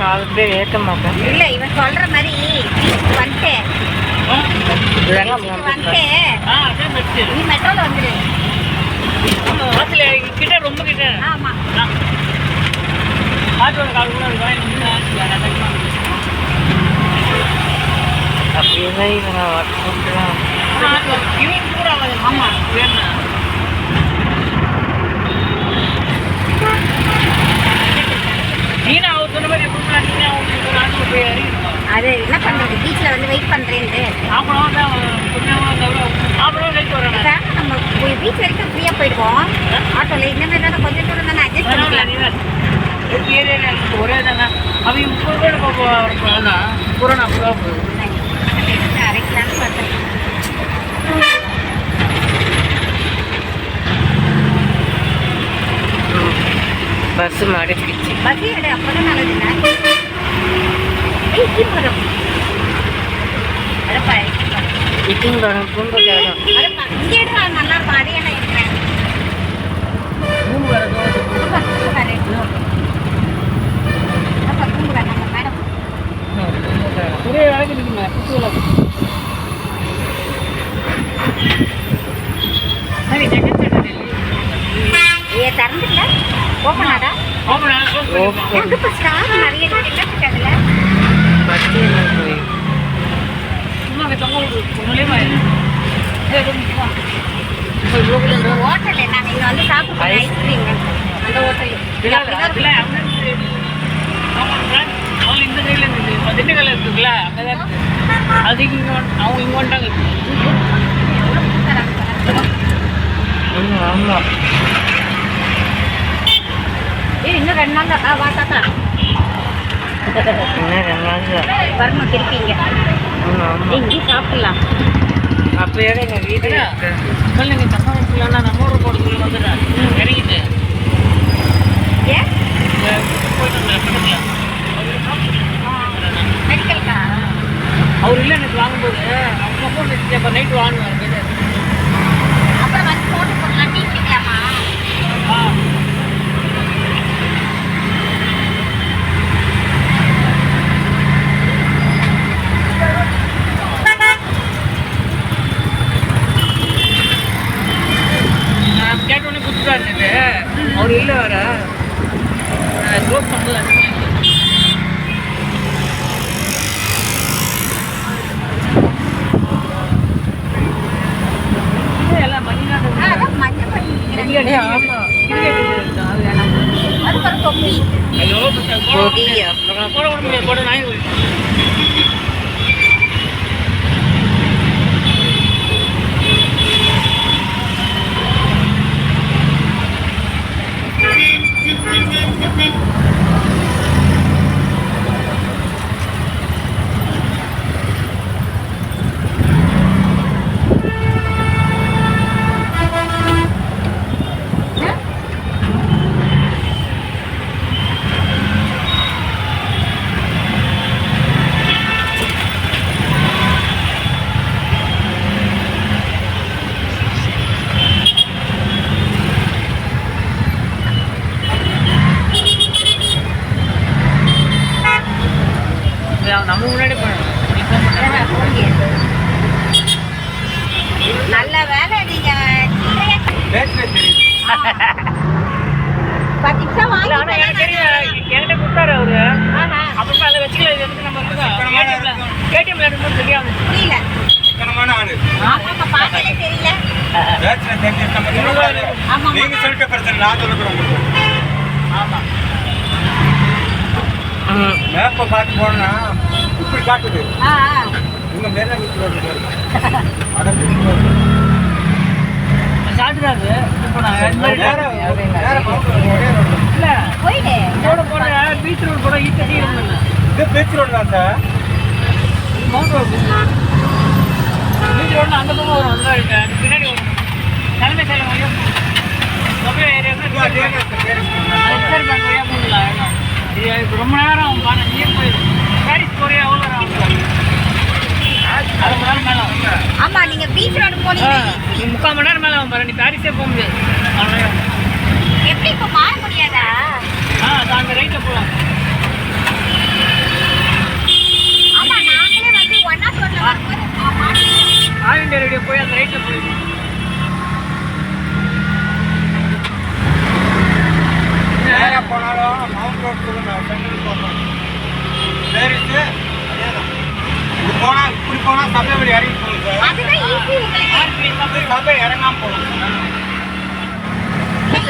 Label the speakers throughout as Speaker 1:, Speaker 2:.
Speaker 1: 4 பேர் ஏற்ற மாட்டேன்.
Speaker 2: இல்லை இவன் சொல்கிற மாதிரி வந்துட்டு நீ மெட்ரோவில் வந்துடு.
Speaker 1: கிட்ட ரொம்ப கிட்ட.
Speaker 2: ஆமாம்
Speaker 1: அப்படியே இவனை கூப்பிட்டுலாம்
Speaker 2: ஆமாம் அது என்ன பண்ணுறது பீச்சில் வந்து வெயிட் பண்ணுறேன்ட்டு நம்ம பீச் வரைக்கும் ஃப்ரீயாக போயிடுவோம் ஆட்டோவில். இந்த மாதிரி தான் கொஞ்சம் தூரம் தானே அட்ஜஸ்ட் பண்ணிக்கலாம்.
Speaker 1: ஒரே தானே அவங்க 30 பேர் கொரோனா
Speaker 2: அரைக்கலான்னு பார்த்தேன்.
Speaker 1: பஸ் மாடிச்சு.
Speaker 2: பஸ் எடு அப்போ தான் நல்லதுண்ணா. இட்லி பழம் அடப்பா
Speaker 1: இட்லி பழம் பூம்பு கேடம்
Speaker 2: அடப்பா இங்கே எடுத்து அது நல்லா இருக்கும். அதே என்ன இருக்கிறேன் பூம்பு வேறு பூம்பு வேறு நம்ம மேடம்
Speaker 1: ஒரே வேலைக்கு இருக்குங்க புத்துவலை. சரி
Speaker 2: ஏ திறந்துல ஓப்பனாடா இப்போ ஸ்டார் நிறைய இருக்காங்கல்ல. ஹோட்டல் என்ன நீங்கள் வந்து சாப்பிட்டு ஐஸ்கிரீம் அந்த ஹோட்டல்
Speaker 1: இந்த சைடில் இருந்துச்சு திண்டுக்கல்ல இருக்குங்களா அங்கே அது இங்கே அவங்க இங்கே வந்துட்டாங்க. ஆமாம்
Speaker 2: இன்னும் 2 நாள் தான் வா தாத்தா
Speaker 1: இன்னும் 2 நாள் தான்
Speaker 2: வரணும் திருப்பிங்க. இங்கேயும் சாப்பிடலாம்.
Speaker 1: அப்போ எங்கள் வீடு சொல்லுங்க தப்பா வச்சுக்கலாம்னா நம்ம ஊர் போடுறதுல வந்துடுறேன் இறங்கிட்டு
Speaker 2: ஏன்
Speaker 1: போயிட்டு
Speaker 2: மெடிக்கலுக்கா
Speaker 1: அவர் இல்லை எனக்கு வாங்கும்போது அவங்க போட்டு இப்போ நைட்டு வாங்குவார்.
Speaker 2: அப்புறம் வந்து போட்டு போடலாம் டீ குடிக்கலாமா?
Speaker 1: கேட்டோடனே கொடுத்துட்டாரு. அவர் இல்லை வர க்ளோஸ் பண்ணல. எல்லாம்
Speaker 2: அதான் மஞ்சள் பண்ணி
Speaker 1: ஆமாம்
Speaker 2: அது ஒரு தொப்பி.
Speaker 1: ஐயோ போட முடியாது போட நாய் நம்ம முன்னாடி
Speaker 2: நல்ல வேலை நீங்க 10 நிமிஷம் வாங்கி
Speaker 1: என்கிட்ட கொடுத்தாரு அவரு. அப்புறமா அதை வச்சுக்கல இது வந்து நம்ம ஏடிஎம்ல இருக்கும்போது தெரியாது.
Speaker 2: புரியல ஆமாப்பா பார்க்கலே தெரியல.
Speaker 3: நீங்க சொல்லிட்ட பிரச்சனை நான் சொல்லக்கூடாது.
Speaker 1: ஆமா
Speaker 3: மேப்பை பார்த்து போனா இப்படி காட்டுது. உங்க மேல
Speaker 1: சாப்பிடுறாரு இப்போ
Speaker 2: போயிடு
Speaker 1: போட பீச் ரோடு போட ஈஸி
Speaker 3: இது பீச் ரோடு தான் sir.
Speaker 1: Mount road beach road அந்த பக்கம் வரும். வந்து பின்னாடி வரும் தலைமை செயலம் வழியாக போகும். ஏரியா பேங்க் வழியாக போகலாம். இது ரொம்ப நேரம் நீர் போயிடும். பாரிஸ் போறியா எவ்வளோ நேரம் ஆகும்? 1/2 மணி நேரம் மேலே ஆகும்.
Speaker 2: ஆமா நீங்க பீச் ரோடு போனீங்க
Speaker 1: 3/4 மணி நேரம் மேலே ஆகும் பாரு. நீ பாரிஸே போக முடியாது.
Speaker 2: எப்படி இப்போ மாற முடியாதா?
Speaker 1: அந்த ரைட்டில் போகலாம்.
Speaker 3: நான் சென்டருக்கு போகிறேன் பேரிட்டு அதே தான் இது போனால் இப்படி போனால் சபை வழி இறங்கி போகணும் சார்
Speaker 2: அதுதான் ஈஸி உங்களுக்கு.
Speaker 3: சபை இறங்காமல் போகணும்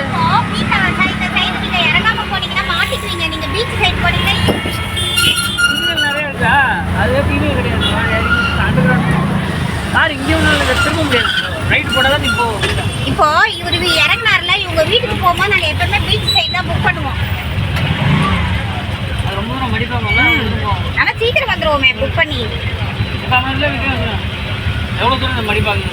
Speaker 2: இப்போ பீச் இந்த சைடு நீங்க இறங்காம போனீங்கன்னா மாட்டிக்குவீங்க. நீங்க பீச் சைடு போனீங்கன்னா
Speaker 1: சிக்னல் நிறைய இருக்கா அது எப்பயுமே கிடையாது. அண்டர்கிரவுண்ட் கார் இங்கே ஒன்றும் திரும்ப முடியாது. ரைட் போட்டால் தான் நீ போகும்.
Speaker 2: இப்போ இவரு இறங்கினார்ல, இவங்க வீட்டுக்கு போகும்போது நாங்க எப்பவுமே பீச் சைடு தான் புக் பண்ணுவோம்.
Speaker 1: அது ரொம்ப தூரம் மடிப்பாங்க.
Speaker 2: ஆனா சீக்கிரம் வந்துருவோமே புக் பண்ணி.
Speaker 1: இப்போ அவன் வீட்டுக்கு எவ்வளோ தூரம் மடிப்பாங்க.